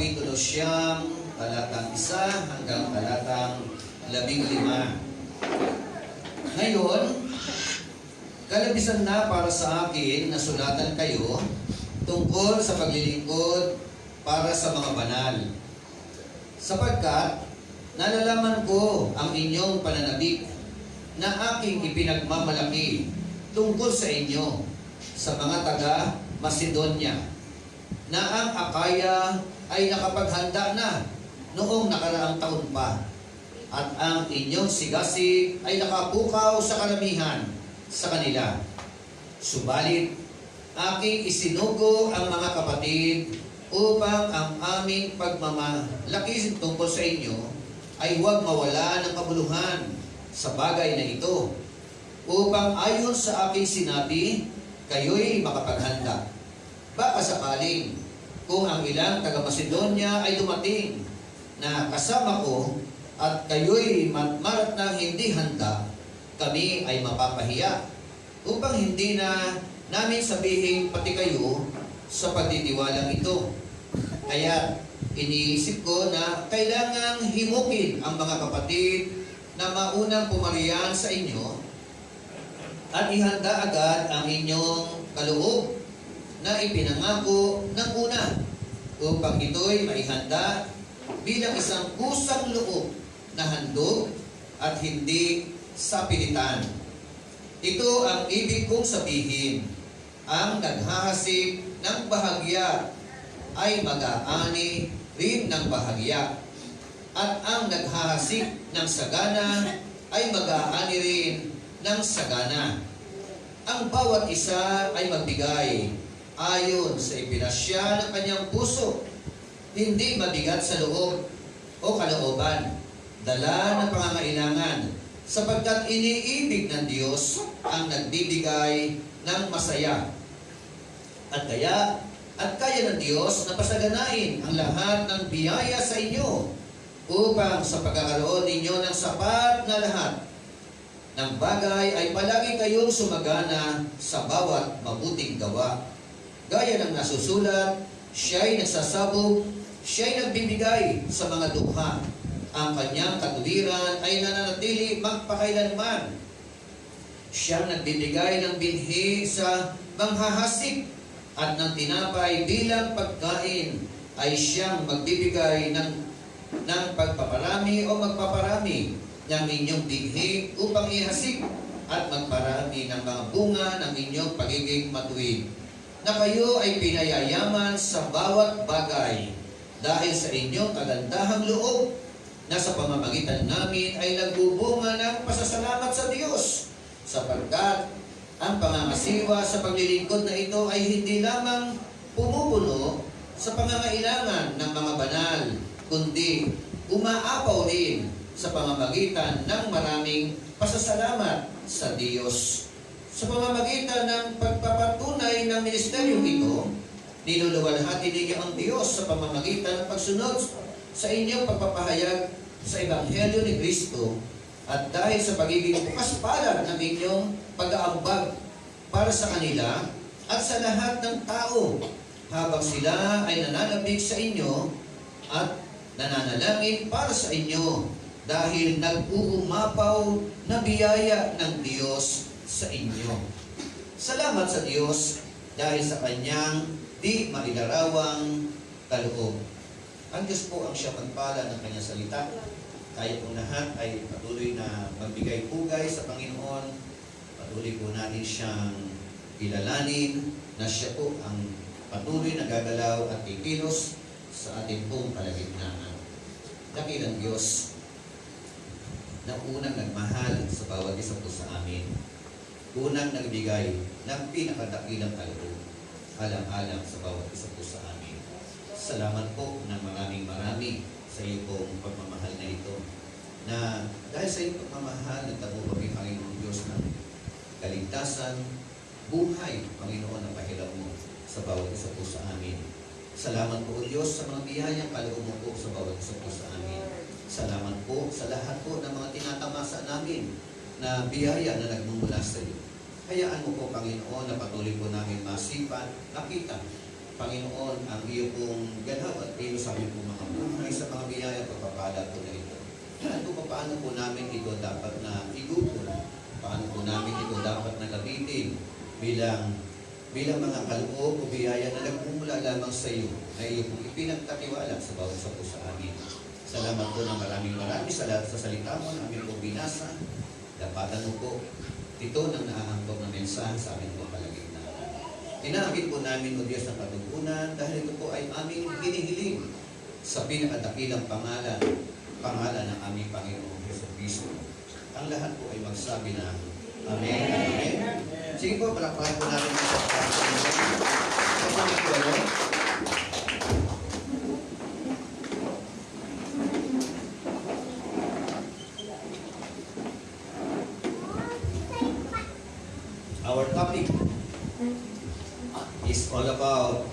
Kapitulo 9, talatang 1 hanggang talatang 15. Ngayon, kalabisan na para sa akin na sulatan kayo tungkol sa paglilingkod para sa mga banal. Sapagkat nalalaman ko ang inyong pananabik na aking ipinagmamalaki tungkol sa inyo sa mga taga Macedonia, na ang Akaya ay nakapaghanda na noong nakaraang taon pa, at ang inyong sigasig ay nakapukaw sa karamihan sa kanila. Subalit, aking isinugo ang mga kapatid upang ang aming pagmamalaki tungkol sa inyo ay huwag mawala ng kabuluhan sa bagay na ito, upang ayon sa aking sinabi, kayo'y makapaghanda. Baka sakaling kung ang ilang taga-Macedonia ay dumating na kasama ko at kayo'y marat na hindi handa, kami ay mapapahiya, upang hindi na namin sabihin pati kayo sa pagtitiwalang ito. Kaya iniisip ko na kailangang himukin ang mga kapatid na maunang pumariyan sa inyo at ihanda agad ang inyong kaloob na ipinangako ng una, upang ito'y maihanda bilang isang kusang loob na handog at hindi sa pilitan. Ito ang ibig kong sabihin: ang naghahasik ng bahagya ay mag-aani rin ng bahagya, at ang naghahasik ng sagana ay mag-aani rin ng sagana. Ang bawat isa ay magbigay ayon sa ipinasya ng kanyang puso, hindi mabigat sa loob o kalooban, dala ng pangangailangan, sapagkat iniibig ng Diyos ang nagbibigay ng masaya. At kaya ng Diyos na pasaganain ang lahat ng biyaya sa inyo, upang sa pagkakaroon ninyo ng sapat na lahat ng bagay ay palagi kayong sumagana sa bawat mabuting gawa. Gaya ng nasusulat, siya'y nagsasabog, siya'y nagbibigay sa mga dukha. Ang kanyang katuwiran ay nananatili magpakailanman. Siyang nagbibigay ng binhi sa manghahasik, at ng tinapay bilang pagkain ay siyang magbibigay ng pagpaparami o magpaparami ng inyong binhi upang ihasik, at magparami ng mga bunga ng inyong pagiging matuwid, na kayo ay pinayayaman sa bawat bagay dahil sa inyong kagandahang loob, na sa pamamagitan namin ay nagbubunga ng pasasalamat sa Diyos, sapagkat ang pangangasiwa sa paglilingkod na ito ay hindi lamang pumupuno sa pangangailangan ng mga banal, kundi umaapaw rin sa pamamagitan ng maraming pasasalamat sa Diyos. Sa pamamagitan ng pagpapatunay ng ministeryong ito, niluluwalhati ninyo ang Diyos sa pamamagitan ng pagsunod sa inyong pagpapahayag sa Ebanghelyo ni Kristo, at dahil sa pagiging bukas palad ng inyong pag-aambag para sa kanila at sa lahat ng tao, habang sila ay nananabik sa inyo at nananalangin para sa inyo, dahil nag-uumapaw na biyaya ng Diyos sa inyo. Salamat sa Diyos dahil sa kanyang di mailarawang kaloob. Ang Diyos po ang siya magpala ng kanyang salita. Tayo pong lahat ay patuloy na magbigay pugay sa Panginoon. Patuloy po natin siyang kilalanin na siya po ang patuloy na gagalaw at kikilos sa ating pong kalagitnaan. Dakilang Diyos na unang nagmahal sa bawat isa po sa amin. Unang nagbigay ng pinakadakilang kaloob alang-alang sa bawat isa po sa amin. Salamat po ng maraming sa iyo pong pagmamahal na ito, na dahil sa iyong pagmamahal, nagtamo kami, Panginoon Diyos, ng kaligtasan, buhay, Panginoon, na pahiram mo sa bawat isa po sa amin. Salamat po, O Diyos, sa mga biyayang kaloob mo po sa bawat isa po sa amin. Salamat po sa lahat po ng mga tinatamasa namin na biyaya na nagmumula sa iyo. Hayaan mo po, Panginoon, na patuloy po namin masipan, nakita Panginoon, ang iyo pong ganaw at iyo sa aming pong mga buhay sa mga biyaya at pagpapala po na ito. At kung paano po namin ito dapat na igugol, paano po namin ito dapat na gamitin bilang mga kaloob o biyaya na nagmumula lamang sa iyo na iyo pong ipinagkatiwala sa bawat sa po sa amin. Salamat po ng maraming salamat sa salita mo na aming pong binasa. Dapatan mo po ito ng naahambog na mensahe sa aming pong kalagitnaan. Inaamit po namin, O Diyos, ng katugunan dahil ito po ay aming hinihiling sa pinakadakilang pangalan ng aming Panginoong Jesucristo. Ang lahat po ay magsabi na Amen. Amen. Sige po, palakpakan po natin sa Panginoon. Our topic is all about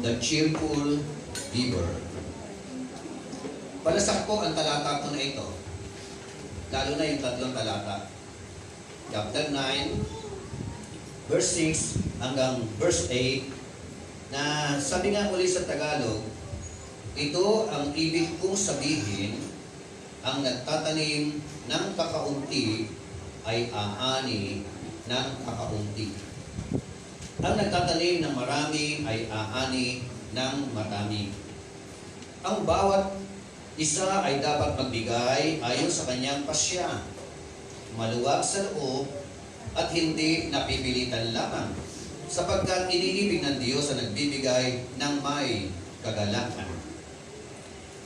the cheerful giver. Palasak po ang talata ko na ito, lalo na yung tatlong talata. Chapter 9, verse 6 hanggang verse 8, na sabi nga uli sa Tagalog, ito ang ibig kong sabihin, ang nagtatanim ng kakaunti ay aani ng kakaunti. Ang nagtatanim ng marami ay aani ng marami. Ang bawat isa ay dapat magbigay ayon sa kanyang pasya, maluwag sa loob at hindi napipilitan lamang, sapagkat iniibig ng Diyos ang nagbibigay ng may kagalakan.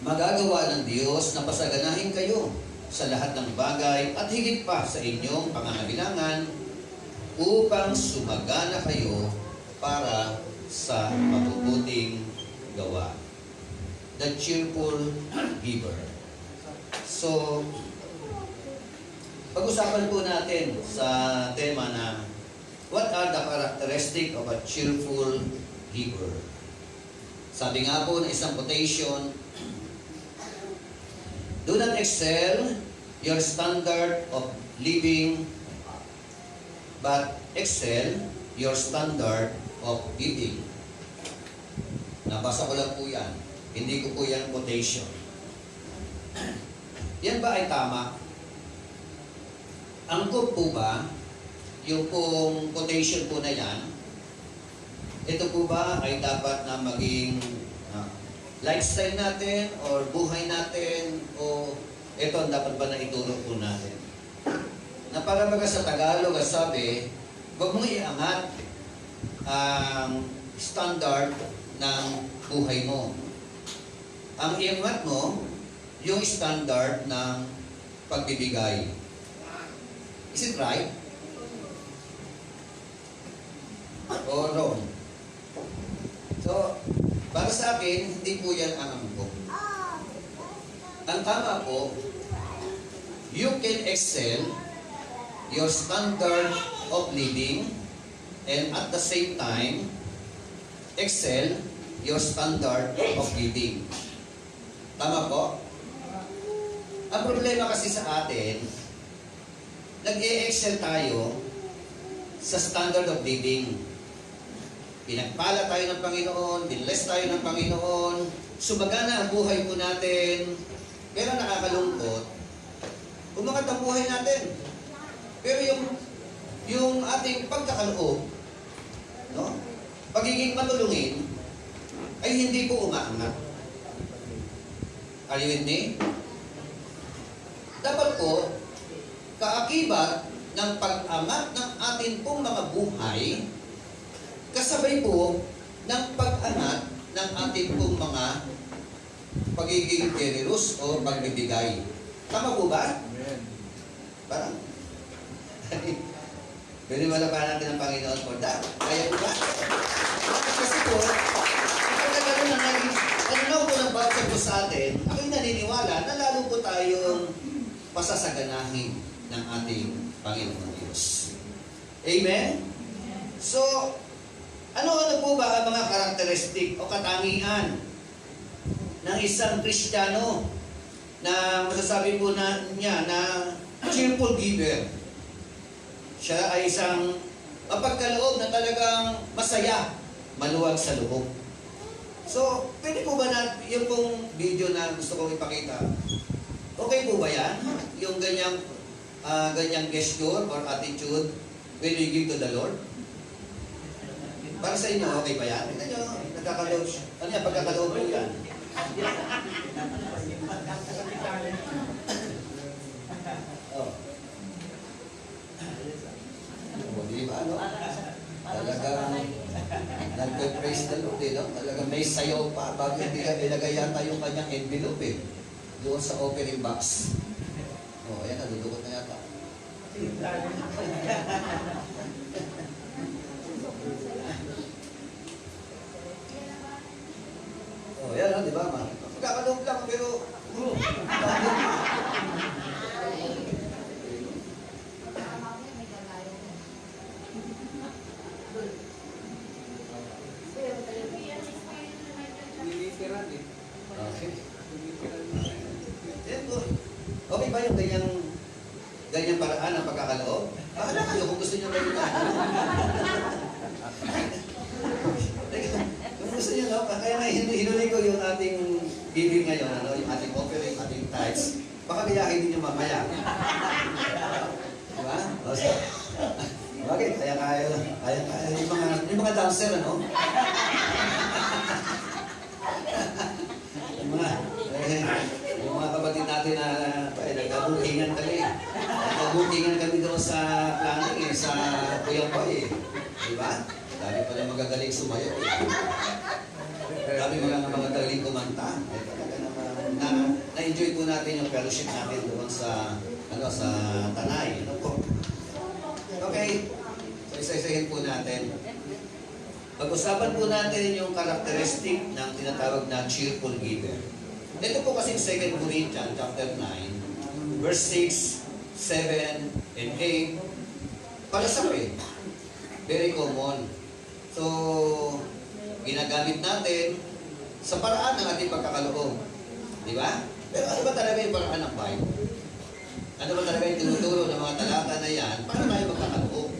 Magagawa ng Diyos na pasaganahin kayo sa lahat ng bagay at higit pa sa inyong pangangailangan upang sumagana kayo para sa mabubuting gawa. The cheerful giver. So, pag-usapan po natin sa tema na what are the characteristics of a cheerful giver? Sabi nga po ng isang quotation, do not excel your standard of living, but excel your standard of giving. Nabasa ko lang po yan. Hindi ko po yan quotation. Yan ba ay tama? Angkop po ba yung pong quotation po na yan? Ito po ba ay dapat na maging lifestyle natin or buhay natin o ito ang dapat ba na itulong po natin? Na para baga sa Tagalog ang sabi, huwag mong iangat ang standard ng buhay mo. Ang iangat mo, yung standard ng pagbibigay. Is it right? O wrong? So, para sa akin, hindi po yan ang angkop. Ang tama po, you can excel your standard of living and at the same time, excel your standard of giving. Tama po? Ang problema kasi sa atin, nag-e-excel tayo sa standard of living. Pinagpala tayo ng Panginoon, binless tayo ng Panginoon, sumagana ang buhay po natin, pero nakakalungkot, umangat ang buhay natin. Pero yung ating pagkakaloob, no? Pagiging matulungin, ay hindi po umaangat. Are you with me? Dapat po, kaakibat ng pag-angat ng atin pong mga buhay, kasabay po ng pag-angat ng atin pong mga pagiging generous o pagbibigay. Tama po ba? Amen. Parang, pwede wala pa natin ang Panginoon for that. Kaya po ba? Kasi po, kapag nagkaroon ng naging ano po ng bawat po sa atin, ako'y naniniwala na lalo po tayong pasasaganahin ng ating Panginoon Diyos. Amen? So, ano po ba ang mga karakteristik o katangian ng isang Kristiyano na masasabi po niya na cheerful giver? Siya ay isang mapagkaloob na talagang masaya, maluwag sa loob. So, pwede po ba na, yung pong video na gusto kong ipakita, okay po ba yan? Yung ganyang gesture or attitude when we give to the Lord? Para sa inyo, okay ba yan? Tignan nyo, nagkakaloob. Ano yan, pagkakaloob po yan? Oh. O, di ba, ano? Talagang nagpe-praise the Lord, eh, no? Talagang may sayaw pa bago hindi ka nilagay yata yung kanyang envelope, eh. Doon sa offering box. O, ayan, nadudukot na yata. Oh, yan, no, di ba, ma? Magkakaloob lang, pero... Okay. Yan po. Okay ba yung ganyang paraan ng pagkakaloob? Bahala kayo kung gusto niyo gawin na. Kung gusto niyo, no? Kaya nga hinuli ko yung ating giving ngayon, ano? Yung ating offering, ating tithes. Baka biyakin din yung mamaya. Diba? Bakit? Kaya yung mga dancer, ano? Yung mga kapatid natin na nagkabukingan kami. Nagkabukingan kami doon sa planning, sa Kuyang Bay. Diba? Dami pala magagaling sumayo. Dami mga galing kumanta. Na-enjoy po natin yung fellowship natin doon sa Tanay. Ano po? Okay. So, isa-isahin po natin. Pag-usapan po natin yung characteristic ng tinatawag na cheerful giver. Ito po kasi 2 Corinthians chapter 9, verse 6, 7, and 8. Palasabi. Very common. So, ginagamit natin sa paraan ng ating pagkakaloob. Di ba? Pero ano ba talaga yung paraan ng Bible? Ano ba talaga yung tinuturo ng mga talata na yan? Paano tayo magkakaloob?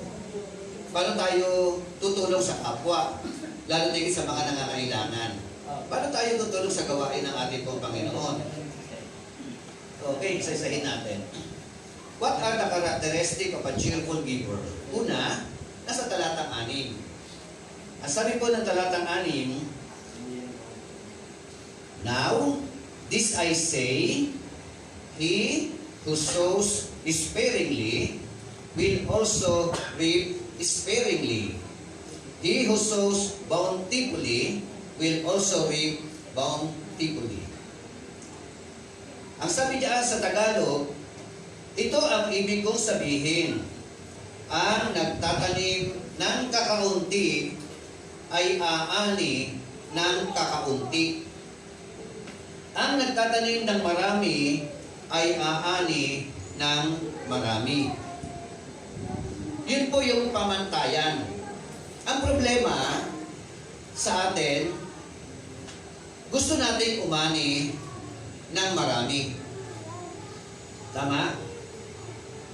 Paano tayo tutulong sa kapwa? Lalo tigit sa mga nangangailangan. Paano tayo tutulong sa gawain ng ating pong Panginoon? Okay, isa-isahin natin. What are the characteristics of a cheerful giver? Una, nasa talatang 6. Ang sabi po ng talatang 6, now, this I say, he who sows sparingly will also reap sparingly. He who sows bountifully will also reap bountifully. Ang sabi diyan sa Tagalog, ito ang ibig kong sabihin. Ang nagtatanim ng kakaunti ay aani ng kakaunti. Ang nagtatanim ng marami ay aani ng marami. Yun po yung pamantayan. Ang problema sa atin, gusto natin umani ng marami. Tama?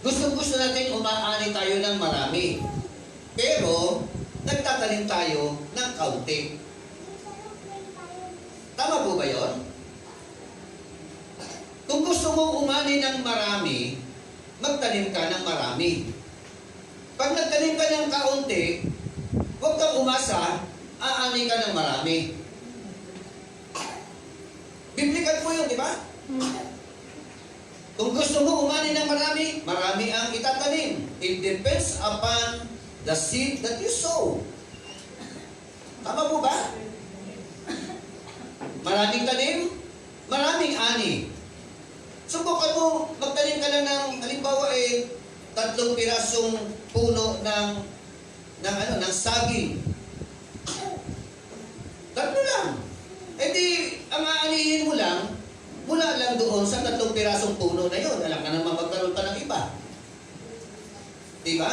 Gusto natin umaani tayo ng marami. Pero, nagtatanim tayo ng kaunti. Tama po ba yun? Kung gusto mo umani ng marami, magtanim ka ng marami. Pag nagtanim ka ng kaunti, huwag kang umasa, aani ka ng marami. Biblikal po yun, di ba? Kung gusto mo umani ng marami, marami ang itatanim. It depends upon the seed that you sow. Tama po ba? Maraming tanim, maraming ani. Subukan mo, magtanim ka lang ng, halimbawa 3 pirasong puno ng saging. 3 lang. Eh di, ang aanihin mo lang, mula lang doon sa 3 pirasong puno na yun. Alam ka naman magkaroon pa ng iba. Diba?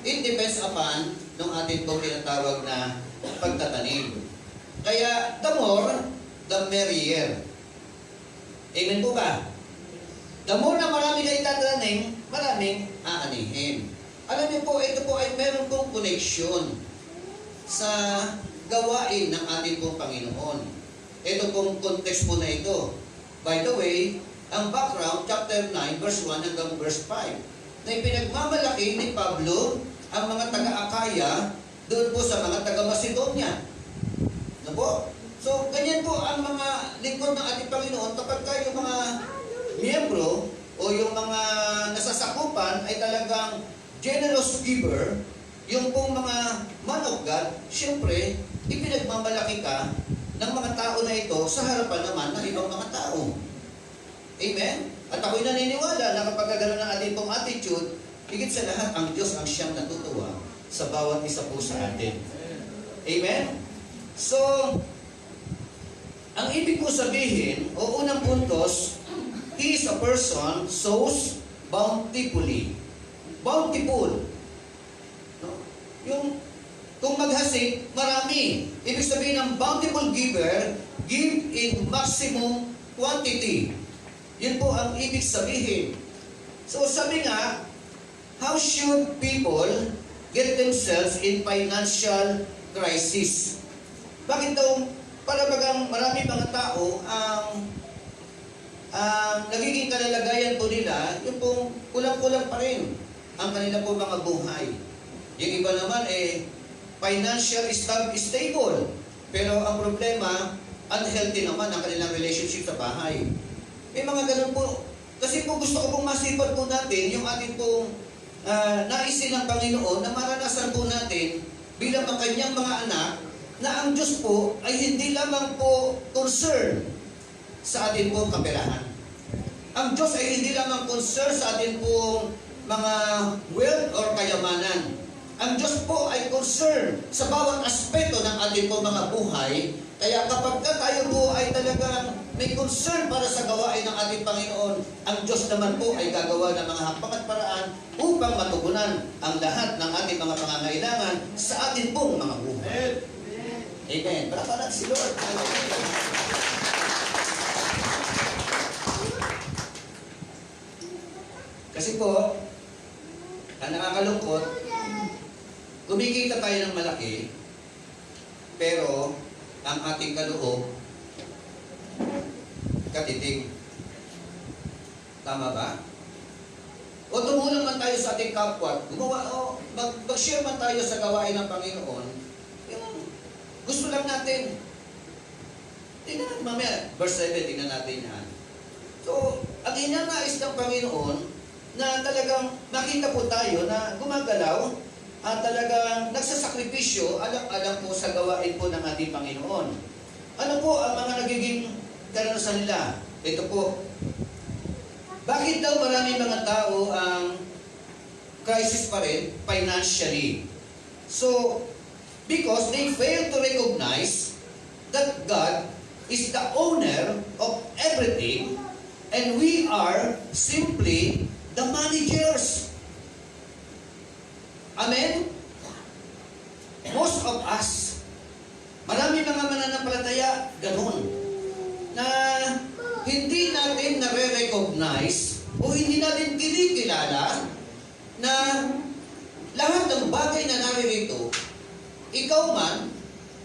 It depends upon nung ating pong tinatawag na pagtatanim. Kaya, the more, the merrier. Amen po ba? The more na marami kayo itatanim, maraming aanihin. Alam niyo po, ito po ay meron pong connection sa gawain ng ating pong Panginoon. ito pong context po na ito. By the way, ang background, chapter 9, verse 1 hanggang verse 5, na ipinagmamalaki ni Pablo ang mga taga-Akaya doon po sa mga taga-Macedonia. Ano po? So, ganyan po ang mga lingkod ng ating Panginoon kapag yung mga miyembro o yung mga nasasakupan ay talagang generous giver, yung pong mga man of God, siyempre, ipinagmamalaki ka ng mga tao na ito sa harapan naman ng ibang mga tao. Amen? At ako'y naniniwala na kapag gano'n ang ating pong attitude, higit sa lahat, ang Diyos ang siyang natutuwa sa bawat isa po sa atin. Amen? So, ang ibig ko sabihin, o unang puntos, he is a person sows bountifully. Bountiful. No? Yung, kung maghasik, marami. Ibig sabihin ng bountiful giver, give in maximum quantity. Yun po ang ibig sabihin. So sabi nga, how should people get themselves in financial crisis? Bakit daw, para bagang marami mga tao ang nagiging kalalagayan po nila, yung pong kulang-kulang pa rin ang kanila po mga buhay. Yung iba naman financial stable. Pero ang problema, unhealthy naman ang kanilang relationship sa bahay. May mga ganun po. Kasi po gusto ko pong masipag po natin yung ating pong naisin ng Panginoon na maranasan po natin bilang ang kanyang mga anak na ang Diyos po ay hindi lamang po concern sa atin pong kaperahan. Ang Diyos ay hindi lamang concern sa atin pong mga wealth or kayamanan. Ang Diyos po ay concern sa bawat aspeto ng ating po mga buhay. Kaya kapag tayo po ay talagang may concern para sa gawain ng ating Panginoon, ang Diyos naman po ay gagawa ng mga hakbang at paraan upang matugunan ang lahat ng ating mga pangangailangan sa ating pong mga buhay. Amen. Palakpakan si Lord. Kasi po, ang nakakalungkot, kumikita tayo ng malaki, pero ang ating kaloob, katiting. Tama ba? O tumulong man tayo sa ating kapwa, mag-share man tayo sa gawain ng Panginoon, yung gusto lang natin. Tingnan natin mamaya, verse 7, tingnan natin yan. So, ang inanais ng Panginoon, na talagang makita po tayo na gumagalaw at talagang nagsasakripisyo alang-alang po sa gawain po ng ating Panginoon. Ano po ang mga nagiging karanasan nila? Ito po. Bakit daw maraming mga tao ang crisis pa rin financially? So, because they fail to recognize that God is the owner of everything and we are simply the managers. Amen? Most of us, marami mga mananampalataya, ganun, na hindi natin nare-recognize o hindi natin kinikilala na lahat ng bagay na naririto, ikaw man,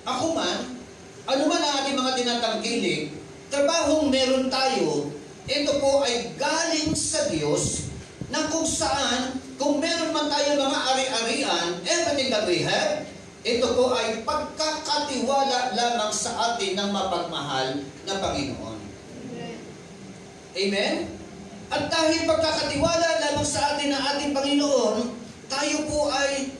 ako man, ano man ang ating mga tinatangkilik, trabahong meron tayo, ito po ay galing sa Diyos na kung saan, kung meron man tayo mga ari-arian, everything that we have, ito po ay pagkakatiwala lamang sa atin ng mapagmahal na Panginoon. Amen? At dahil pagkakatiwala lamang sa atin ng ating Panginoon, tayo po ay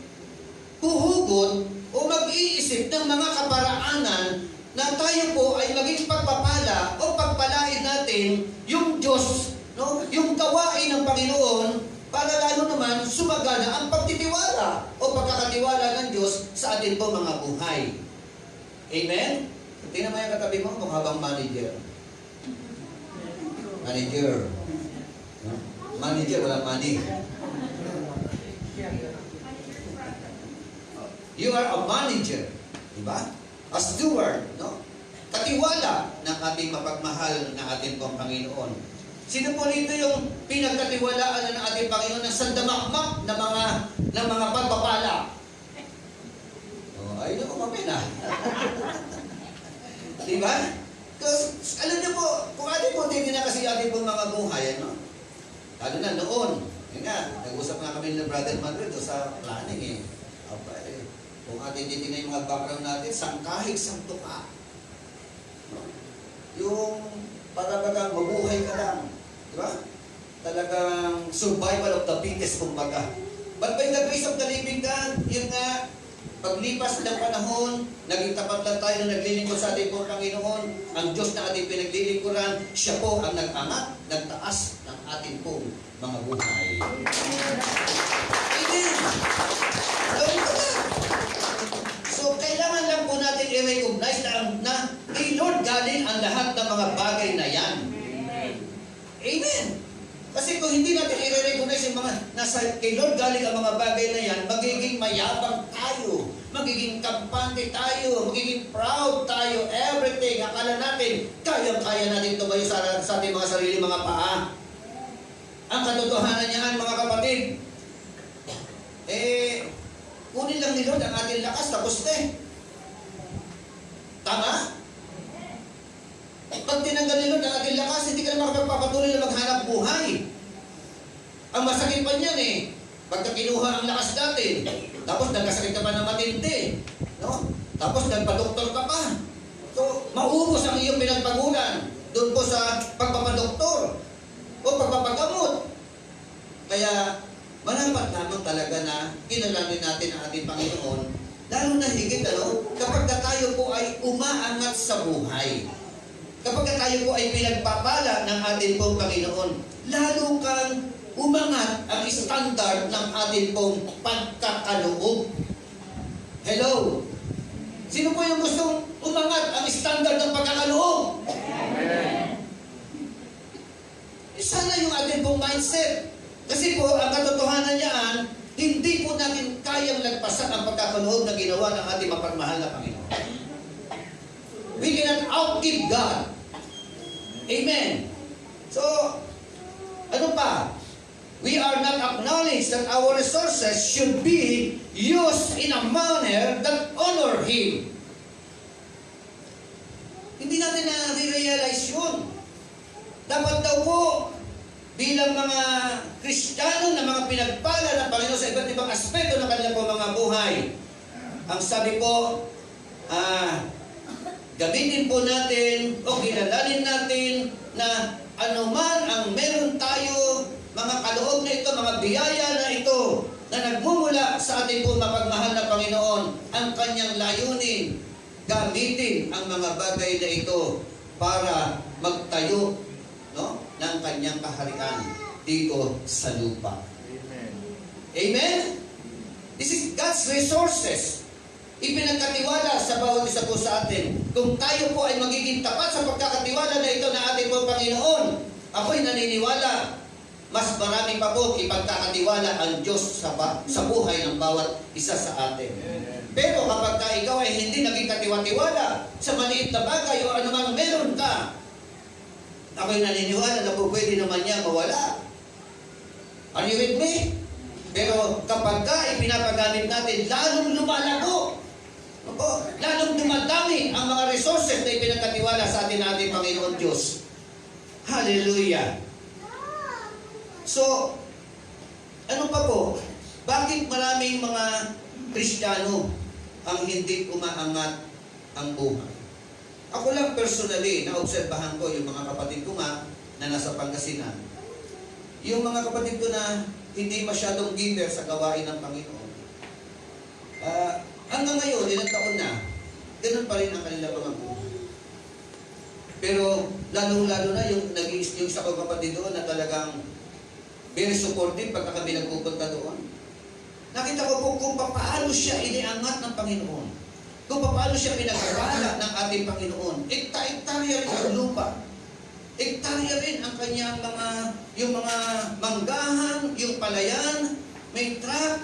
huhugot o mag-iisip ng mga kaparaanan na tayo po ay maging pagpapala o pagpalain natin yung Diyos, no? Yung gawain ng Panginoon para lalo naman sumagana ang pagtitiwala o pagkakatiwala ng Diyos sa atin po mga buhay. Amen? Tingnan mo yung katabi mo kung habang manager. Manager. No? Manager, wala money. You are a manager. Diba? A steward, no? Katiwala ng ating mapagmahal na ating pong Panginoon. Sino po rito yung pinagkatiwalaan ng ating Panginoon ng sandamakmak na mga pagpapala? Oh, ayun ako mapina. Diba? Kasi, alam niyo po, kung atin po tingin na kasi atin po mga buhay, ano? Lalo na noon, yun nga, nag-usap nga kami ng Brother Manuel doon sa planning eh. Okay. Kung atin titingnan yung mga background natin, sangkahig, sangtuka. No? Yung para bagang mabuhay ka lang. Di ba? Talagang survival of the fittest, kumbaga. But by the grace of the living God, yun nga, paglipas ng panahon, naging tapat lang tayo na naglilingkod sa ating pong Panginoon. Ang Diyos na ating pinaglilingkuran, siya po ang nag-angat, nagtaas ng ating pong mga buhay. Amen! Gawin ko na! So, kailangan lang po natin i-recognize na kay Lord galing ang lahat ng mga bagay na yan. Amen! Kasi kung hindi natin i-recognize yung mga nasa kay Lord galing ang mga bagay na yan, magiging mayabang tayo, magiging kampante tayo, magiging proud tayo, everything. Akala natin, kayang-kaya natin tumayo sa ating mga sarili mga paa. Ang katotohanan niyan, mga kapatid, kunin lang ni Lord ang ating lakas, tapos na eh. Tama? Pag tinanggal ni Lord ang ating lakas, hindi ka na makapagpapatuloy na maghanap buhay. Ang masakit pa niyan eh, pagka kinuha ang lakas natin, tapos nagkasakit ka pa na matindi, no? Tapos nagpa-doktor ka pa. So, maubos ang iyong pinagpagulan doon po sa pagpapadoktor o pagpapagamot. Kaya, manapat lamang talaga na kinalanin natin ang ating Panginoon, lalo na higit, kapag tayo po ay umaangat sa buhay. Kapag tayo po ay pinagpapala ng ating pong Panginoon, lalo kang umangat ang standard ng ating pong pagkakaloob. Hello? Sino po yung gustong umangat ang standard ng pagkakaloob? Amen. Sana yung ating pong mindset. Kasi po, ang katotohanan niyaan, hindi po natin kayang lagpasan ang pagkakaloob na ginawa ng ating mapagmahal na Panginoon. We cannot outgive God. Amen. So, ano pa? We are not acknowledged that our resources should be used in a manner that honor Him. Hindi natin na-realize yun. Dapat daw po, bilang mga Kristiyano na mga pinagpala ng Panginoon sa iba't ibang aspeto ng kanilang po mga buhay, ang sabi po, gamitin po natin o kilalanin natin na anuman ang meron tayo, mga kaloob na ito, mga biyaya na ito, na nagmumula sa ating po mapagmahal na Panginoon, ang kanyang layunin, gamitin ang mga bagay na ito para magtayo, no, ng kanyang kaharian dito sa lupa. Amen. Amen? This is God's resources. Ipinagkatiwala sa bawat isa po sa atin. Kung tayo po ay magiging tapat sa pagkakatiwala na ito na ating po Panginoon, ako'y naniniwala, mas marami pa po ipagkakatiwala ang Diyos sa buhay ng bawat isa sa atin. Pero kapag ikaw ay hindi naging katiwa-tiwala sa maliit na bagay o anumang meron ka, ako'y naniniwala na po pwede naman niya mawala. Are you with me? Pero kapag ipinapagamit natin, lalong lumalago. Lalong dumadami ang mga resources na ipinagkatiwala sa atin natin Panginoon Diyos. Hallelujah! So, ano pa po? Bakit maraming mga Kristiyano ang hindi umaangat ang buhay? Ako lang personally, naobserbahan ko yung mga kapatid ko nga na nasa Pangasinan. Yung mga kapatid ko na hindi masyadong giver sa gawain ng Panginoon. Hanggang ngayon, ilang taon na, ganun pa rin ang kanilang mga buhay. Pero lalong-lalo na yung isa kong kapatid doon na talagang very supportive pagka kami nagpupunta doon. Nakita ko po kung paano siya iniangat ng Panginoon. Kung paano siya pinagkawala ng ating Panginoon. Ektarya rin ang lupa. Ektarya rin ang kanyang yung mga manggahan, yung palayan, may truck,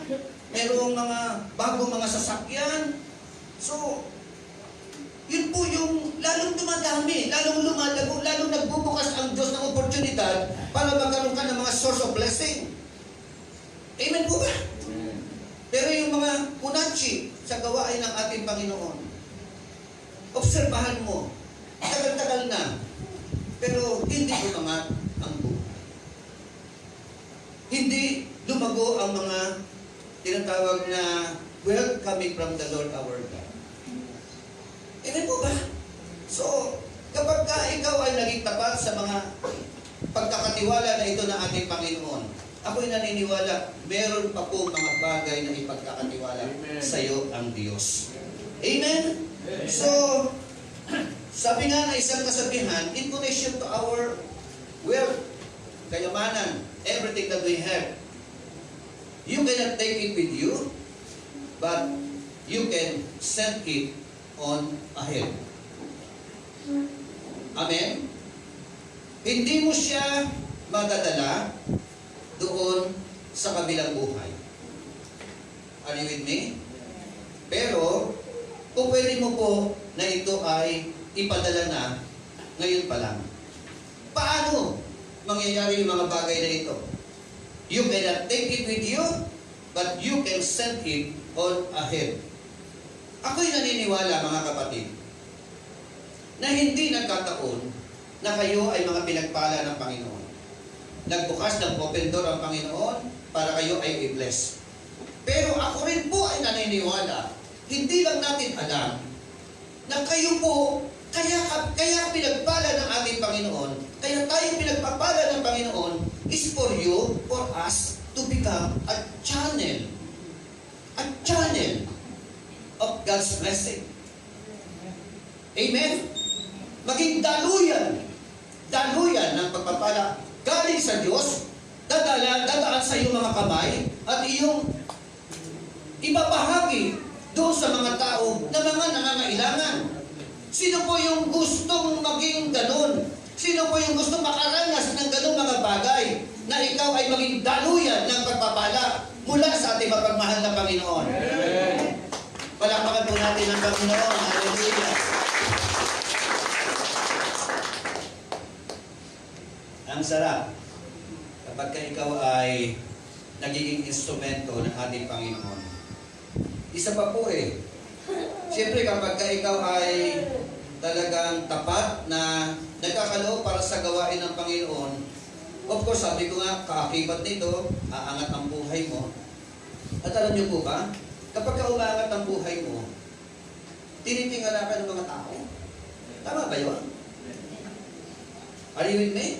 mayroong mga bagong mga sasakyan. So, yun po yung lalong dumadami, lalong lumalago, lalong nagbubukas ang Diyos ng oportunidad para magkaroon ka ng mga source of blessing. Amen po ba? Pero yung mga punachi sa gawain ng ating Panginoon, obserbahan mo, tagal-tagal hindi umangat ang buhay. Hindi lumago ang mga tinatawag na wealth coming from the Lord our God. Amen po ba? So, kapag ka ikaw ay naging tapat sa mga pagkakatiwala na ito ng ating Panginoon, ako'y naniniwala, meron pa po mga bagay na ipagkakatiwala sa iyo ang Diyos. Amen? So, sabi nga na isang kasabihan, in connection to our wealth, kayamanan, everything that we have, you cannot take it with you, but you can send it on ahead. Amen? Hindi mo siya madadala doon sa kabilang buhay. Are you with me? Pero, kung pwede mo po na ito ay ipadala na ngayon pa lang. Paano mangyayari yung mga bagay na ito? You cannot take it with you, but you can send it on ahead. Ako'y naniniwala, mga kapatid, na hindi nagkataon na kayo ay mga pinagpala ng Panginoon. Nagbukas ng open door ang Panginoon para kayo ay i-bless. Pero ako rin po ay naniniwala, hindi lang natin alam na kayo po, kaya pinagpala ng ating Panginoon, kaya tayo pinagpapala ng Panginoon is for you, for us, to become a channel of God's blessing. Amen? Maging daluyan ng pagpapala galing sa Diyos, dadaan sa iyong mga kamay, at iyong ibabahagi doon sa mga tao na mga nangangailangan. Sino po yung gustong maging ganun? Sino po yung gustong makaranas ng ganun mga bagay na ikaw ay maging daluyan ng pagpapala mula sa ating mapagmahal na Panginoon? Palakpakan po natin ang Panginoon. Hallelujah! Ang sarap kapag ikaw ay nagiging instrumento ng ating Panginoon. Isa pa po siyempre kapag ikaw ay talagang tapat na nagkakaloob para sa gawain ng Panginoon, of course, sabi ko nga, kaakibat nito, aangat ang buhay mo. At alam niyo po ba, kapag umaangat ang buhay mo, tinitingala ka ng mga tao. Tama ba yun? Are you with me?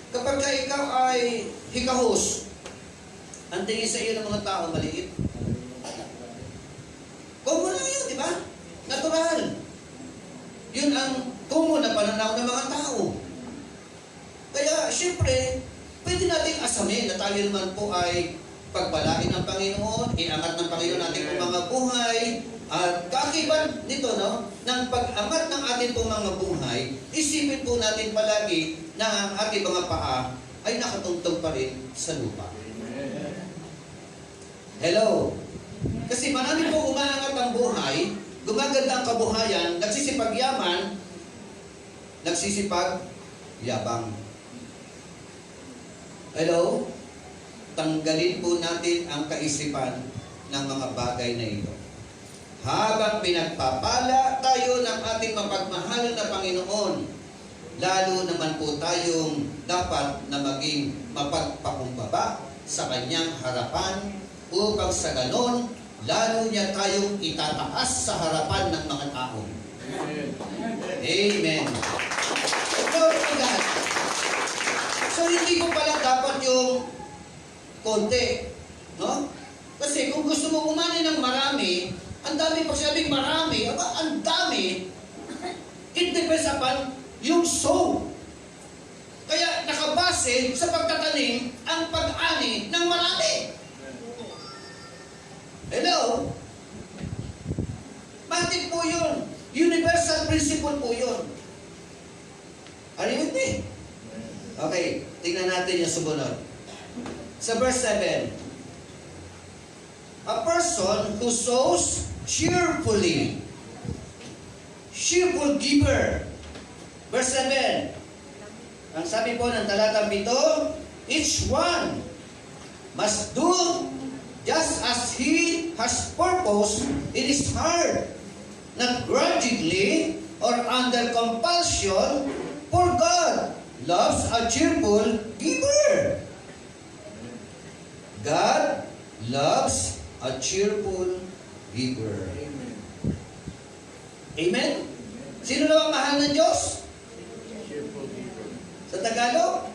Kapag ikaw ay hikahos, ang tingin sa iyo ng mga tao maliit. Common lang yun, di ba? Natural. Yun ang common na pananaw ng mga tao. Kaya, syempre, pwede nating asamin na tayo naman po ay pagpalain ng Panginoon, iangat ng Panginoon natin ang mga buhay, at kaakibat nito, ng pag-angat ng ating pong mga buhay, isipin po natin palagi na ang ating mga paa ay nakatungtong pa rin sa lupa. Hello? Kasi marami po umaangat ang buhay, gumaganda ang kabuhayan, nagsisipag-yaman, nagsisipag-yabang. Hello? Tanggalin po natin ang kaisipan ng mga bagay na ito. Habang pinagpapala tayo ng ating mapagmahal na Panginoon, lalo naman po tayong dapat na maging mapagpakumbaba sa Kanyang harapan upang sa ganon, lalo niya tayong itataas sa harapan ng mga tao. Amen. Glory to God. So, hindi ko pala dapat yung konti, no? Kasi kung gusto mo umani ng marami, ang dami, pag sinabing marami, ang dami, it depends upon yung soul. Kaya nakabase sa pagtatanim ang pag-ani ng marami. Hello? Matik po yun. Universal principle po yun. Are you with me? Okay, tingnan natin yung sumunod. Sa verse 7, a person who sows cheerfully, cheerful giver. Verse 7, ang sabi po ng talatang 7, each one must do just as he has purpose in his heart, not grudgingly or under compulsion, For God loves a cheerful giver. God loves a cheerful giver. Amen? Sino na ang mahal ng Diyos? Sa Tagalog,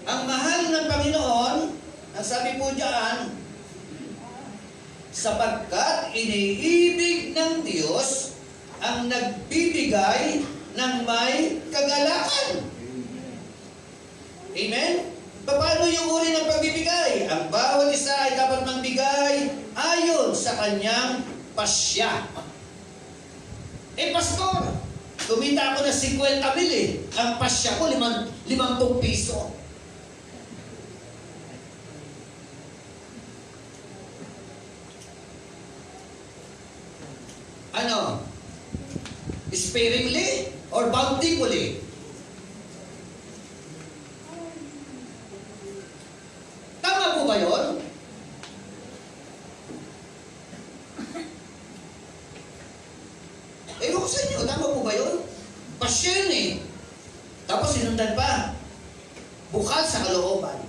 ang mahal ng Panginoon, ang sabi po diyan, sapagkat iniibig ng Diyos ang nagbibigay ng may kagalakan. Amen? Paano yung uri ng pagbibigay? Ang bawat isa ay dapat magbigay ayon sa kanyang pasya. Pastor, kumita ako ng 50,000 eh. Ang pasya ko, 50 piso. Ano? Sparingly or bountifully? Tama po ba yun? Ewan ko sa inyo, tama po ba yun? Pasyon eh. Tapos sinundan pa. Bukal sa kalooban.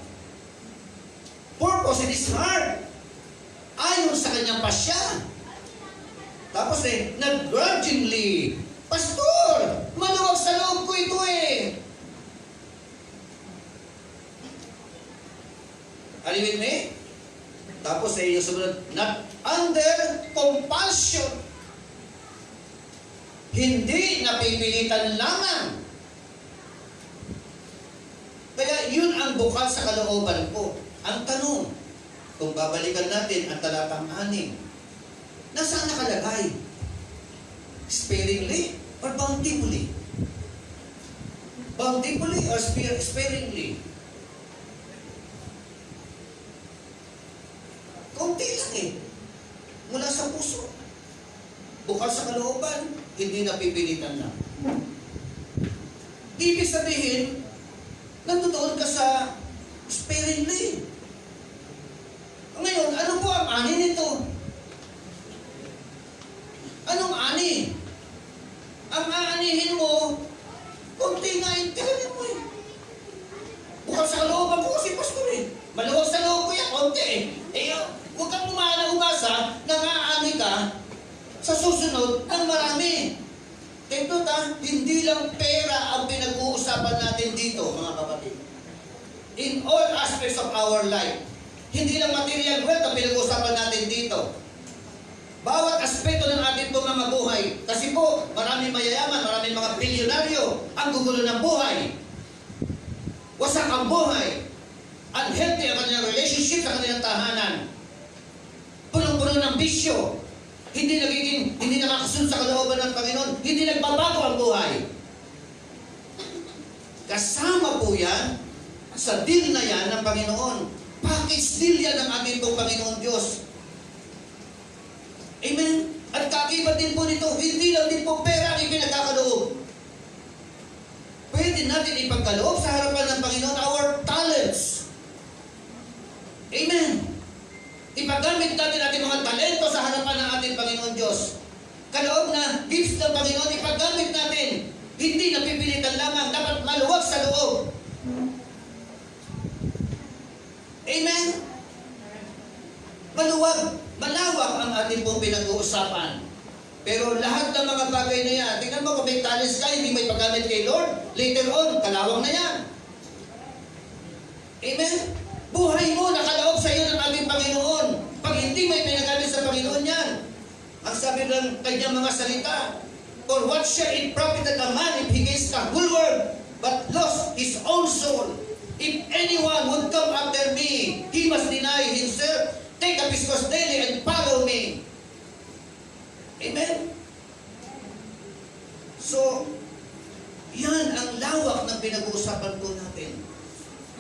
Purpose in his heart. Ayon sa kanyang pasya. Tapos nag-grudgingly, Pastor, maluwag sa loob ko ito eh. Are you with me? Tapos yung sumunod, not under compulsion. Hindi napipilitan lamang. Kaya yun ang bukal sa kalooban ko. Ang tanong, kung babalikan natin ang talatang 6, nasaan nakalagay? Sparingly or bountifully? Bountifully or sparingly? Kaunti lang eh. Mula sa puso. Bukal sa kalooban, hindi napipilitan na. Ibig sabihin, nandoon ka sa sparingly. Ngayon, ano po ang ani nito? Anong ani? Ang aanihin mo, kunti nga yung tiranin mo eh. Bukal sa kalooban ko kasi pastor eh. Maluwag sa loob ko yan, konti eh. Huwag kang umasa na aani ka sa susunod ng marami. Ito hindi lang pera ang pinag-uusapan natin dito, mga kapatid. In all aspects of our life. Hindi lang material wealth ang pinag-uusapan natin dito. Bawat aspeto ng ating pamamabuhay. Kasi po, maraming mayayaman, maraming mga bilyonaryo ang gugulo ng buhay. Wasak ang buhay. Unhealthy ang kanilang relationship sa kanilang tahanan. Punong-puno ng bisyo. Hindi nakakasunod sa kalooban ng Panginoon. Hindi nagbabago ang buhay. Kasama po yan sa deal na yan ng Panginoon. Package deal yan ng ating pong Panginoon Diyos. Amen? At kakibat din po nito, hindi lang din po pera ang ipinagkakaloob. Pwede natin ipagkaloob sa harapan ng Panginoon our talents. Amen? Ipagamit natin ating mga talento sa harapan ng ating Panginoon Diyos. Kaloob na gifts ng Panginoon, ipagamit natin. Hindi napipilitan lamang, dapat maluwag sa loob. Amen? Malawak ang ating pong pinag-uusapan. Pero lahat ng mga bagay na yan, tingnan mo kung may talents ka, hindi may paggamit kay Lord, later on, kalawang na yan. Amen? Buhay mo, nakalaog sa iyo ng ating Panginoon. Pag hindi may pinagamit sa Panginoon yan, ang sabi ng kanyang mga salita, for what shall it profit a man if he gains the whole world, but lost his own soul? If anyone would come after me, he must deny himself, take up his cross daily, and follow me. Amen? So, yan ang lawak ng pinag-uusapan po natin.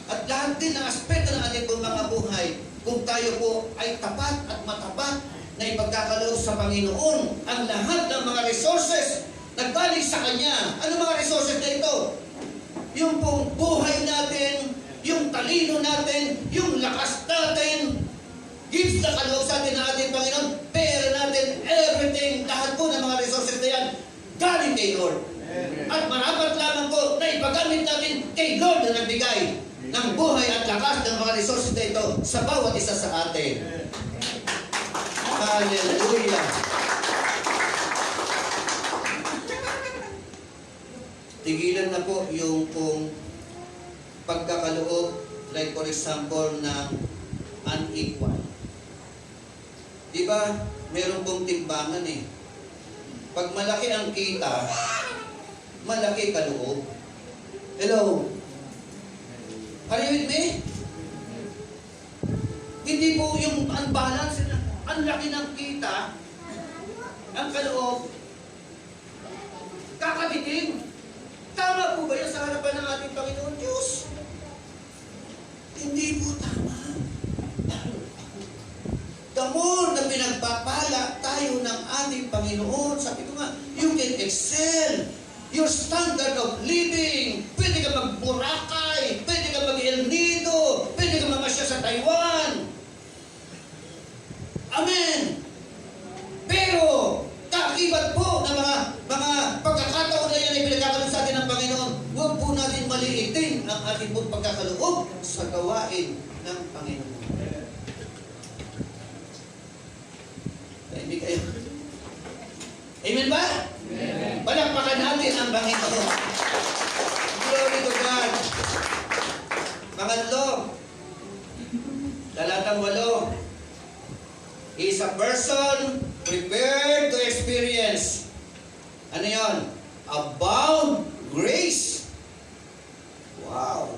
At lahat din ng aspeto ng ating mga buhay, kung tayo po ay tapat at matapat na ipagkakaloob sa Panginoon, ang lahat ng mga resources nagbaling sa Kanya. Ano mga resources na ito? Yung pong buhay natin, yung talino natin, yung lakas natin, gifts na kaloob sa atin ng ating Panginoon, pera natin, everything, lahat po ng mga resources na yan, galing kay Lord. Dapat marapat lamang po na ipagamit natin kay Lord na nagbigay ng buhay at lakas ng mga resources na ito sa bawat isa sa atin. Hallelujah! Tigilan na po yung kung pagkakaloob, like for example, ng unequal. Diba, meron pong timbangan eh. Pag malaki ang kita, malaki kaloob. Hello? Are you with me? Hindi po yung unbalance, ang laki ng kita, ang kaloob, kakabitin. Tama po ba yan sa harapan ng ating Panginoon Diyos? Hindi po tama. The more na pinagpapala tayo ng ating Panginoon, sabi ko nga, you can excel your standard of living. Pwede ka mag-Boracay, pwede ka mag-El Nido, pwede ka mamasya sa Taiwan. Amen. Pero, kaakibat po ng mga pagkakataon na yan ay pinagkakaroon sa atin ng Panginoon, huwag po natin maliitin ang ating pong pagkakaloob sa gawain ng Panginoon. Hindi kayo. Amen ba? Amen. Palakpakan natin ang Panginoon. Glory to God. Pangatlo, talatang 8. Is a person prepared to experience, ano yon? Abound grace. Wow.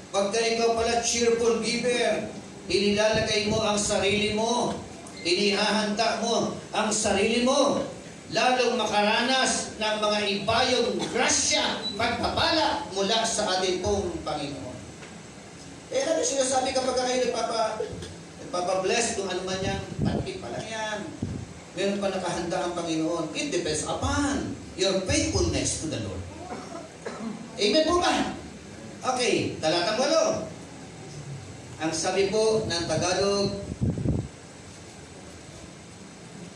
Pagka ikaw pala cheerful giver, inilalagay mo ang sarili mo, inihahanda mo ang sarili mo, lalong makaranas ng mga ibayong grasya, pagpapala mula sa ating pong Panginoon. Eh, ano sinasabi kapag kayo nagpapabless kung ano man yan, patik pa lang yan. Meron pa nakahanda ang Panginoon. It depends upon your faithfulness to the Lord. Amen po ba? Okay, talatang 8. Ang sabi po ng Tagalog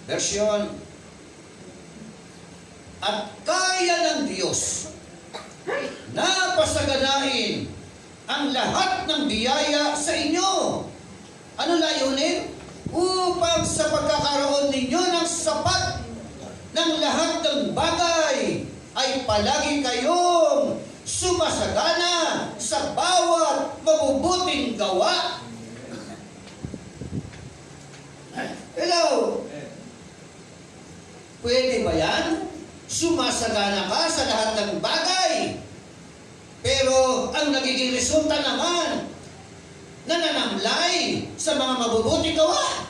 version, at kaya ng Diyos na pasaganain ang lahat ng biyaya sa inyo. Ano layunin? Upang sa pagkakaroon ninyo ng sapat ng lahat ng bagay ay palagi kayong sumasagana sa bawat mabubuting gawa. Hello? Pwede ba yan? Sumasagana ka sa lahat ng bagay. Pero ang nagiging resulta naman, nananamlay sa mga mabubuting gawa.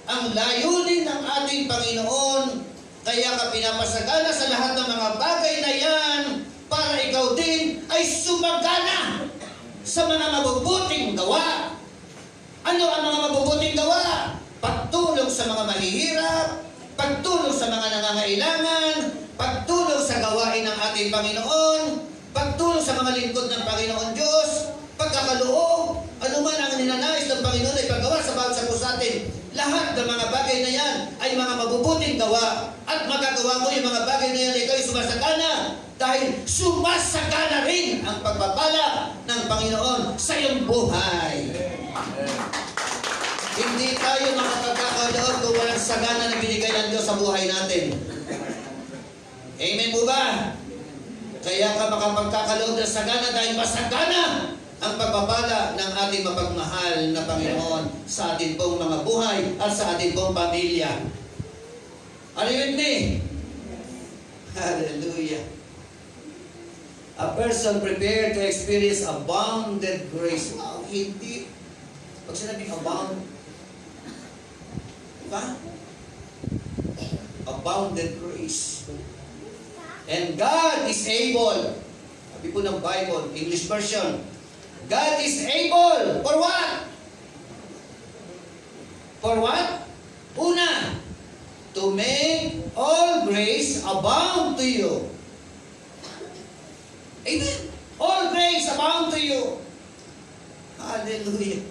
Ang layunin ng ating Panginoon, kaya ka pinapasagana sa lahat ng mga bagay na yan, para ikaw din ay sumagana sa mga mabubuting gawa. Ano ang mga mabubuting gawa? Pagtulong sa mga mahihirap, pagtulong sa mga nangangailangan, pagtulong sa gawain ng ating Panginoon, pagtulong sa mga lingkod ng Panginoon Diyos, pagkakaloob, anuman ang ninanais ng Panginoon ay paggawa sa bawat isa po sa atin. Lahat ng mga bagay na yan ay mga mabubuting gawa. At magagawa mo yung mga bagay na yan, ikaw ay sumasagana. Dahil sumasagana rin ang pagpapala ng Panginoon sa iyong buhay. Hindi tayo makapagkakaloob kung walang sagana na binigay ng Diyos sa buhay natin. Amen po ba? Kaya ka makapagkakaloob ng sagana dahil masagana ang pagpapala ng ating mapagmahal na Panginoon sa ating pong mga buhay at sa ating pong pamilya. Are you with me? Hallelujah. A person prepared to experience abounded grace. Wow, hindi. Pag sinabing abound, diba? Abounded grace. And God is able. Sabi po ng Bible, English version, God is able. For what? For what? Una, to make all grace abound to you. Amen. All grace abound to you. Hallelujah.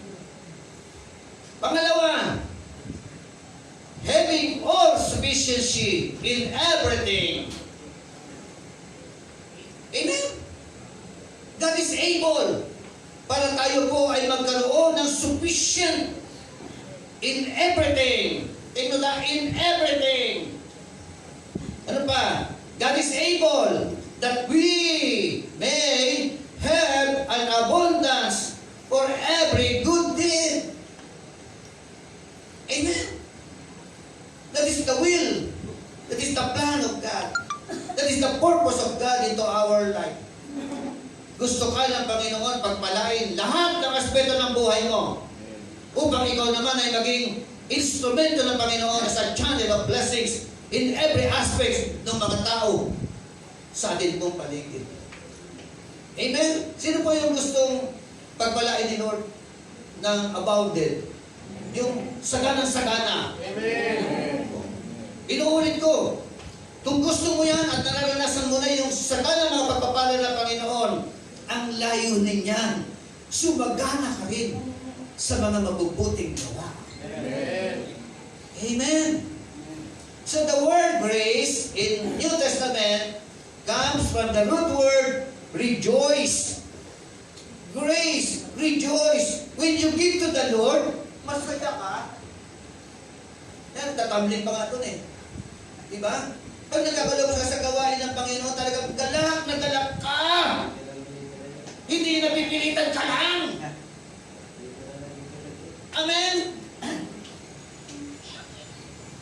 Pangalawa, having all sufficiency in everything. Amen? God is able para tayo po ay magkaroon ng sufficient in everything. Tingnan na, in everything. Ano pa? God is able that we may have an abundance for every good deed. Amen? That is the will. That is the plan of God. That is the purpose of God into our life. Gusto ka ng Panginoon pagpalain lahat ng aspeto ng buhay mo upang ikaw naman ay maging instrumento ng Panginoon as a channel of blessings in every aspect ng mga tao sa atin pong paligid. Amen? Sino po yung gustong pagpalain ni Lord ng abounded? Yung saganang-sagana. Amen. Inuulit ko, kung gusto mo yan at nararanasan mo na yung sagana ng pagpapala ng Panginoon, ang layunin niyan, sumagana ka rin sa mga mabubuting gawa. Amen. Amen. So the word grace in New Testament comes from the root word rejoice. Grace, rejoice. When you give to the Lord, masaya ka. Yan, tatambling pa nga ito eh. Diba? Pag nagkakalabas ka sa gawain ng Panginoon, talagang galak na galak ka. Hindi napipilitan ka lang. Amen?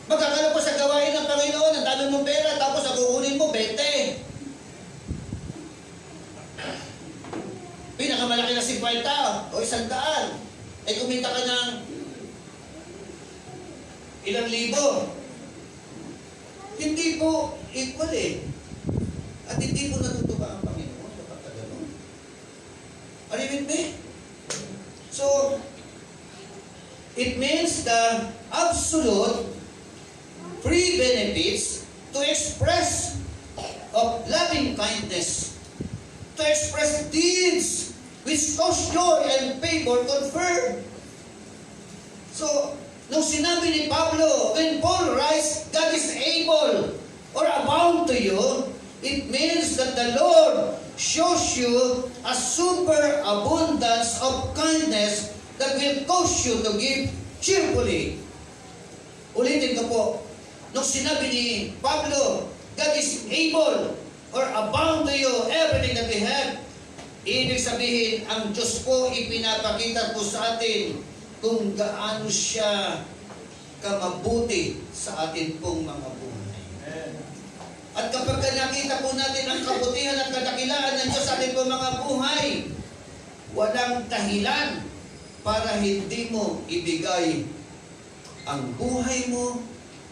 Magkakalabas sa gawain ng Panginoon, ang dami mong pera, tapos ang kukunin mo, 20. Pinakamalaki na 50 o 100. Eh kumita ka ng ilang libo. Hindi po equal eh. At hindi po natutuwa ang Panginoon kapag gano'n. Are you with me? So, it means the absolute free benefits to express of loving kindness, to express deeds which cause joy and favor conferred. So, nung sinabi ni Pablo, when Paul writes, God is able or abound to you, it means that the Lord shows you a super abundance of kindness that will cause you to give cheerfully. Ulitin ko po, nung sinabi ni Pablo, God is able or abound to you everything that we have, ibig sabihin, ang Diyos po ipinapakita po sa atin kung gaano siya kamabuti sa atin pong mga buhay. At kapag nakita po natin ang kabutihan at kadakilaan ng Diyos sa atin pong mga buhay, walang dahilan para hindi mo ibigay ang buhay mo,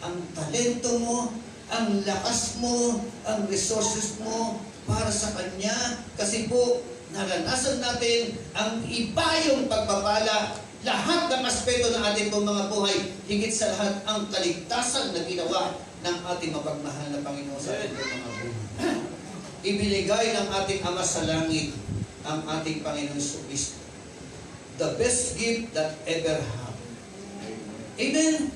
ang talento mo, ang lakas mo, ang resources mo para sa Kanya. Kasi po, naranasan natin ang iba yung pagpapala, lahat ng aspeto ng ating pong mga buhay, higit sa lahat ang kaligtasan na ginawa ng ating mapagmahal na Panginoon sa ating pong mga buhay. Ibinigay ng ating Ama sa langit ang ating Panginoon Kristo. The best gift that ever have. Amen.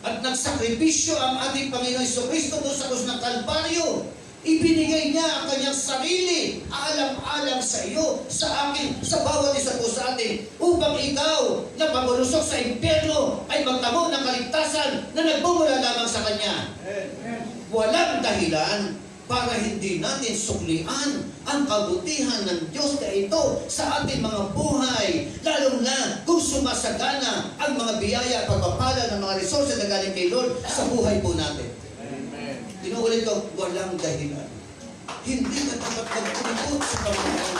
At nagsakripisyo ang ating Panginoon Kristo doon sa krus ng Kalbaryo. Ibinigay niya ang kanyang sarili, alam-alam sa iyo, sa akin, sa bawat isa po sa atin, upang ikaw na pamulusok sa impyerno ay magtamo ng kaligtasan na nagmumula lamang sa Kanya. Walang dahilan para hindi natin suklian ang kabutihan ng Diyos na ito sa ating mga buhay, lalo na kung sumasagana ang mga biyaya at pagpapala ng mga resources na galing kay Lord sa buhay po natin. Tinuulit ko, walang dahilan. Hindi ka dapat magpulipot sa Panginoon.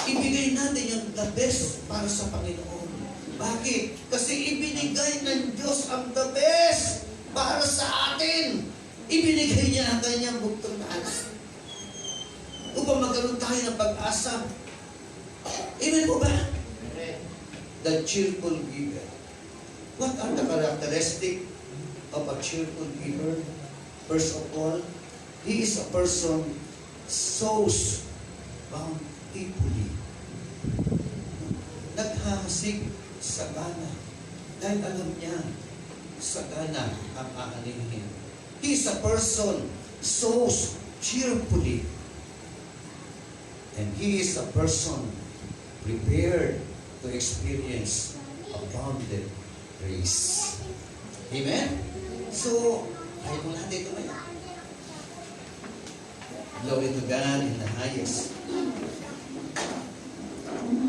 Ibigay natin yung the best para sa Panginoon. Bakit? Kasi ibinigay ng Diyos ang the best para sa atin. Ibinigay niya ang kanyang buktong na anak upang magkaroon tayo ng pag-asa. Amen po ba? The cheerful giver. What are the characteristics of a cheerful giver? First of all, he is a person sows bountifully. Naghahasik sa gana. Kahit alam niya, sagana ang aanihin. He is a person sows cheerfully. And he is a person prepared to experience abounded grace. Amen? So, kahit mo lahat ito ngayon. Glory to God in the highest.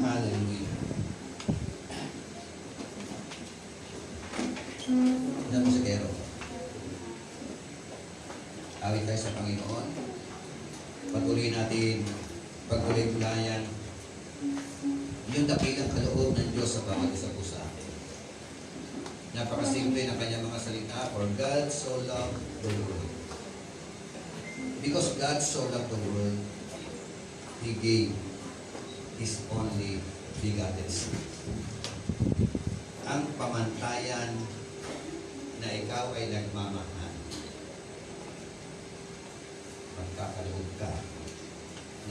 Hallelujah. Tignan mo sa kero. Awit tayo sa Panginoon. Patuloy natin pagkulay-kulayan yung dakilang kaloob ng Diyos sa bawat isa po sa atin. Napakasimple ng kanyang mga salita. For God so loved the world. Because God so loved the world, He gave His only begotten Son. Ang pamantayan na ikaw ay nagmamahal. Magkakaloob ka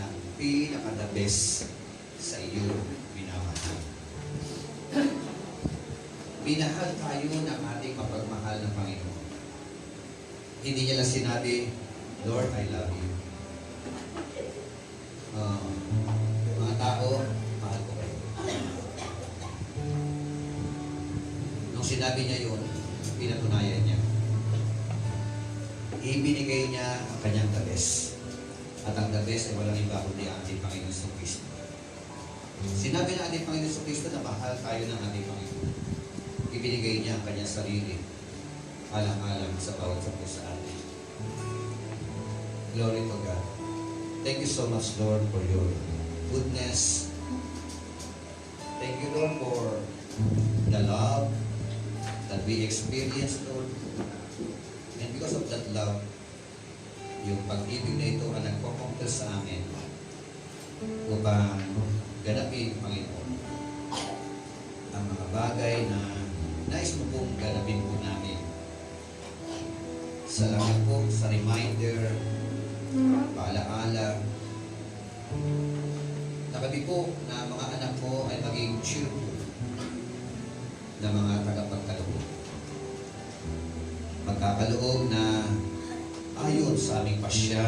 ng pinaka-the best sa iyo minamahal. Minahal tayo ng ating mapagmahal ng Panginoon. Hindi niya lang sinabi, Lord, I love you. Mga tao, mahal ko kayo. Nung sinabi niya yun, pinatunayan niya. Ibinigay niya ang kanyang the best. At ang the best ay walang iba kundi ang ating Panginoon sa Kristo. Sinabi na ating Panginoon sa Kristo na mahal tayo ng ating Panginoon. Ibinigay niya ang kanyang sarili alang-alang sa bawat sa atin. Glory to God. Thank you so much, Lord, for your goodness. Thank you, Lord, for the love that we experience, Lord. And because of that love, yung pag-ibig na ito ang nagpo-compel sa amin upang ganapin, Panginoon, ang mga bagay na nais mo pong ganapin po namin. Salamat po sa reminder, paalaala, na kami po na mga anak mo ay maging cheerful na mga tagapagkaloob. Magkakaloob na ayon sa aming pasya,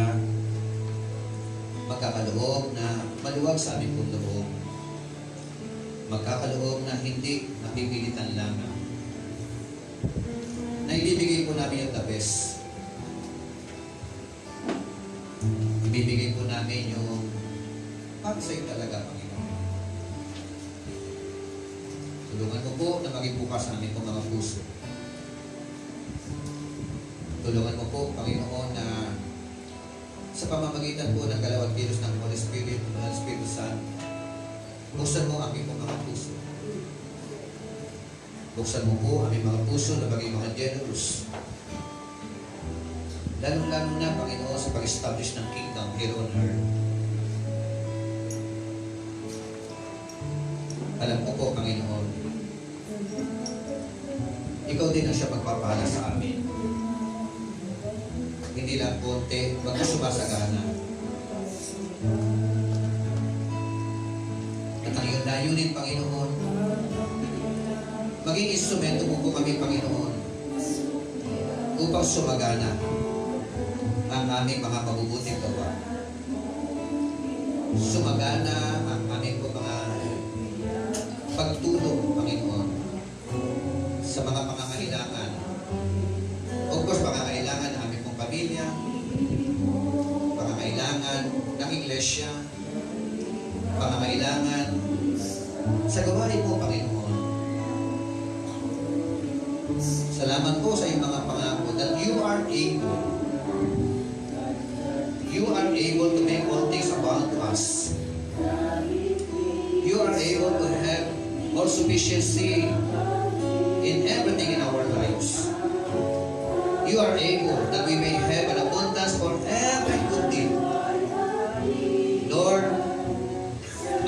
magkakaloob na maluwag sa aming loob, magkakaloob na hindi napipilitan lamang, na ibibigay po namin yung the best. Ibibigay po namin yung para sa'yo talaga, Panginoon. Tulungan mo po na maging bukas sa aming mga puso. Tulungan mo po, Panginoon, na sa pamamagitan po ng galawang kilos ng Holy Spirit, ng Espiritu Santo, buksan mo ang aming mga puso. Buksan mo po ang aming mga puso na maging mga generous. Lalo-lalo na, Panginoon, sa pag-establish ng kingdom here on earth. Alam ko po, Panginoon, ikaw din ang siya magpapala sa amin. Hindi lang konti, bago sumasagana. At ang iyong layunin, Panginoon, maging instrumento mo po kami, Panginoon, upang sumagana ang aming mga mabubuting gawa. Sumagana ang aming mga pagtulong, Panginoon, sa mga pangangailangan. Of course, pangangailangan ng aming pong pamilya, pangangailangan ng iglesia, pangangailangan sa gawain mo, Panginoon. Salamat po sa iyong mga pangako that you are able. You are able to make all things abound to us. You are able to have all sufficiency in everything in our lives. You are able that we may have an abundance for every good deed. Lord,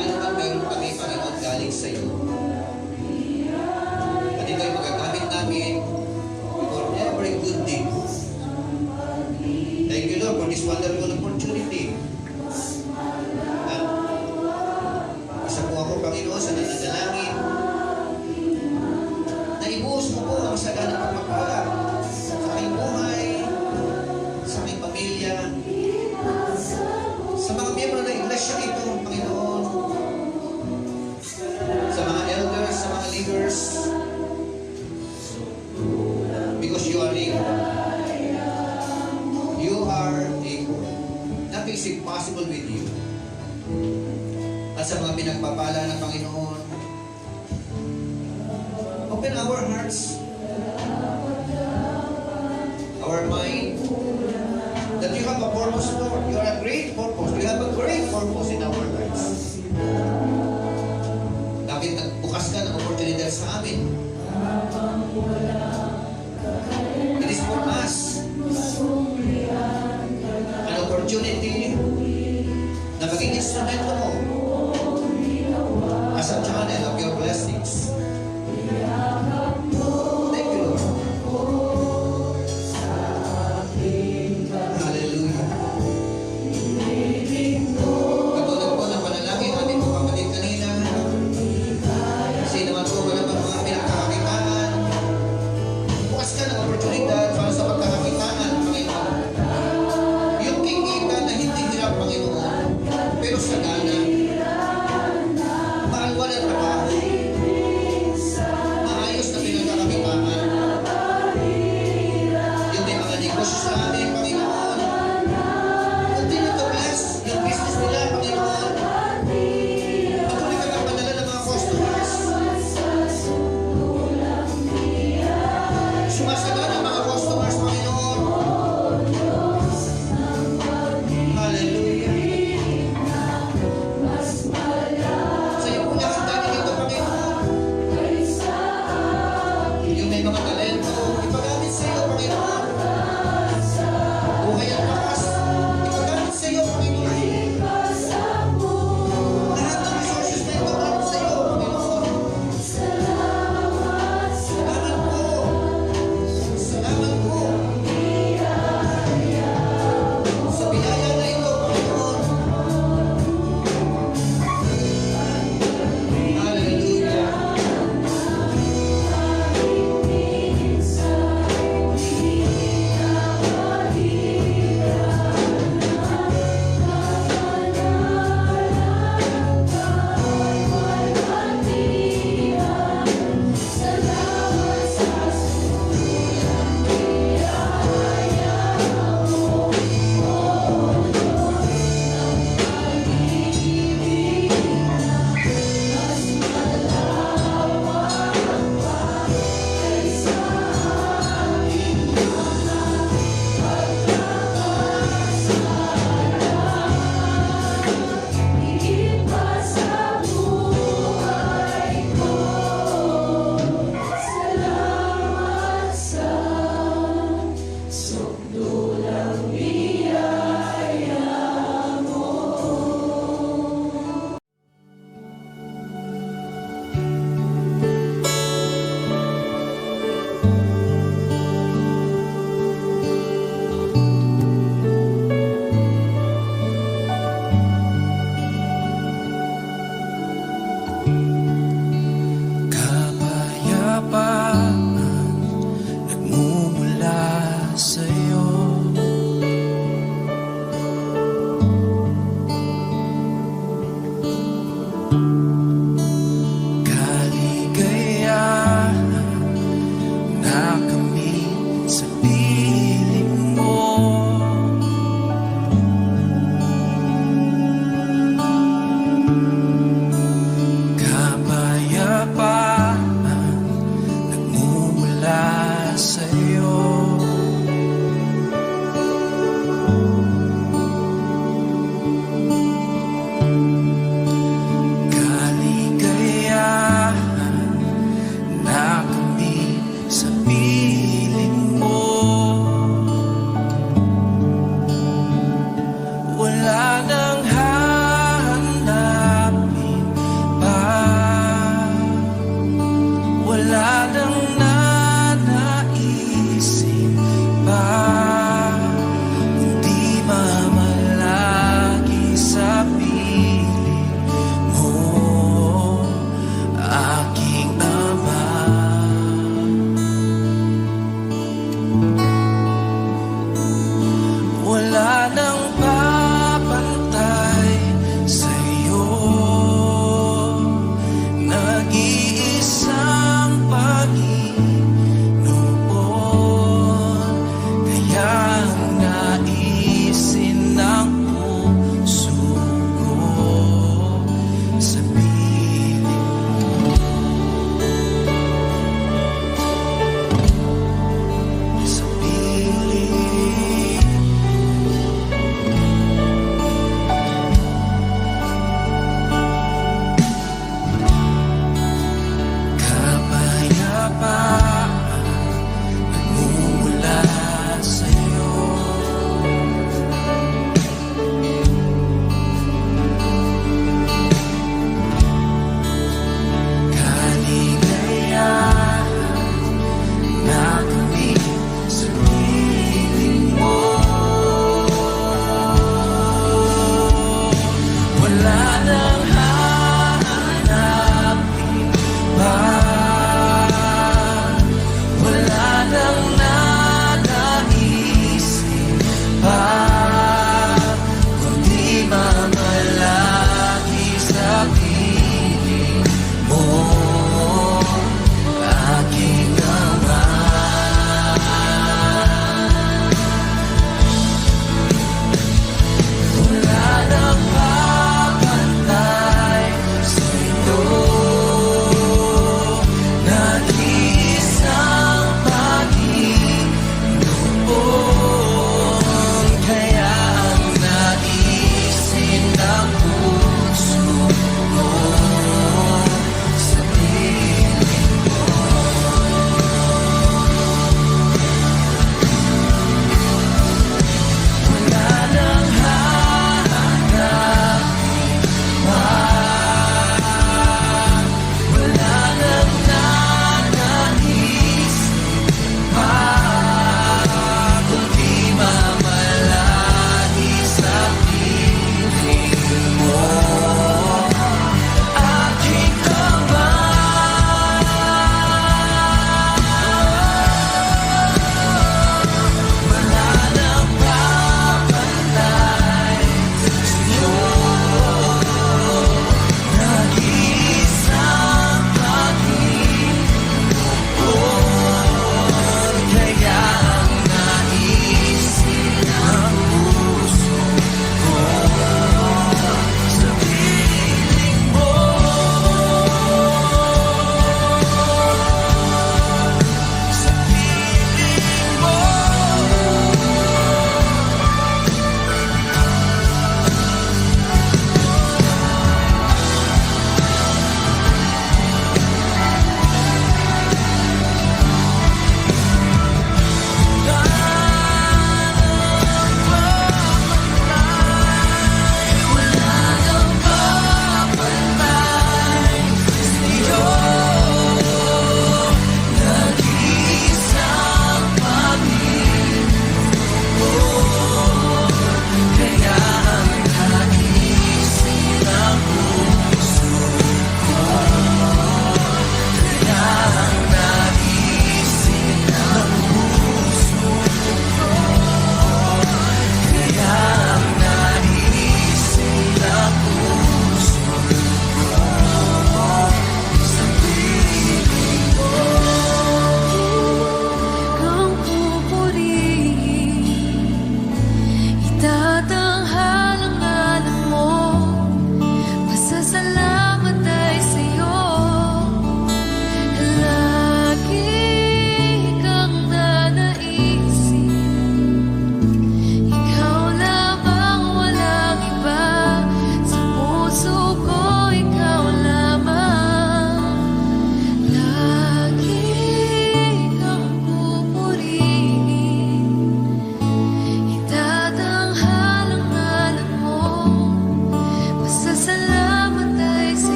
ano man meron kami, Panginoon, galing sa iyo. At ito'y magagamit namin for every good deed. Thank you, Lord, for this wonderful opportunity. At isa po ako, Panginoon, sa nananalangin na is impossible with you. At sa mga pinagpapala ng Panginoon, open our hearts, our mind, that you have a purpose, Lord. You are a great purpose. You have a great purpose in our lives. Bakit nagbukas ka ng opportunity sa amin? It is for us an opportunity na maging instrumento mo